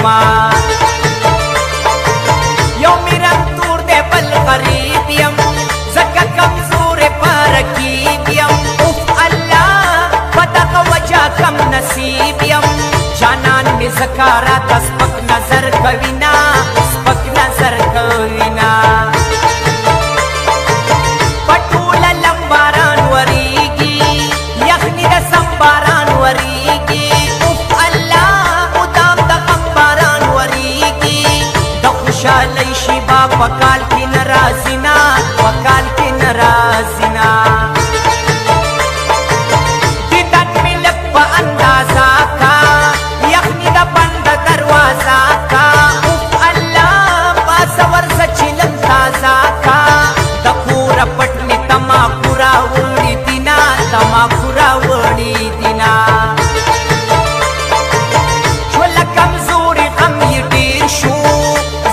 یما یو میرم تور دے بل غریب یم زکا کمزور پارکیب یم اوف اللہ پدغ وجہ کم نصیب یم جانان می زکارات سپک نظر کوینا سپک نظر کوینا پټول لمباران وریگی یخنی د سمباران وریگی اوف اللہ ادام د غمباران وریگی د خوشالی شیبا پکال کی نرازینا پکال کی نرازینا دیدن می لب پا اندازا کا یخنی د بند دروازہ کا اوف اللہ باسور سچلم تازا کا د پور پټنی تما پورا وړي دینا تما پورا وړي دینا شول کمزوري غم یې ډیر شو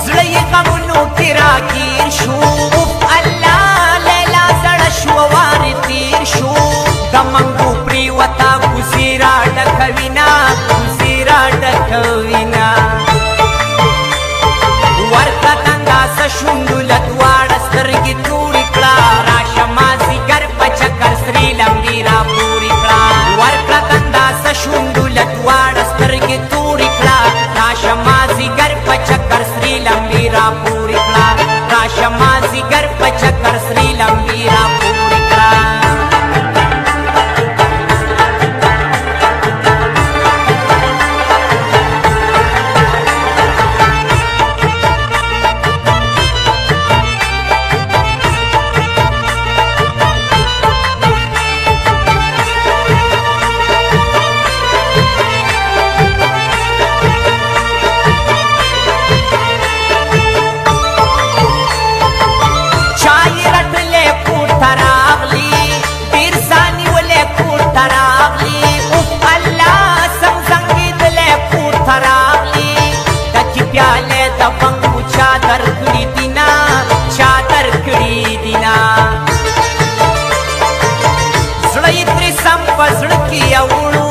زړه یې غمونو کې راګیر شو اوف الله لیلا زړه شو وارې تیر شو د منګو پریوتا کوزي را ډکوینا کوزي را ډکوینا ورته تنداسه شونډوله دواړه سترګې تورې کړه راشه مازدیګر په چکر سرې لمبې را پورې کړه ورکړه تنداسه شونډوله دواړه سترګې تورې کړه راشه مازدیګر په چکر سرې لمبې را پورې کړه راشه مازدیګر په چکر سرې لمبې را پورې کړه चादर कड़ी दिना चादर कड़ी दिना जुड़ई त्रिसम पजड़ की अवड़ू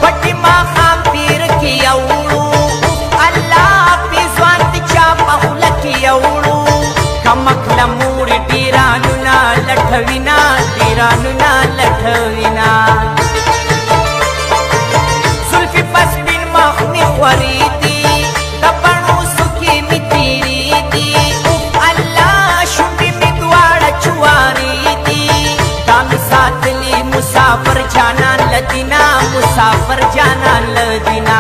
बटी माँ खाम पीर की अवड़ू अल्लाह पिजवान चा बहुल की अवड़ू कमक लमूर डीरानु ना लठविना डीरानु ना लठविना जुल्फी पस बिन मखनी खरीदी मुसाफर जाना लदीना मुसाफर जाना लदीना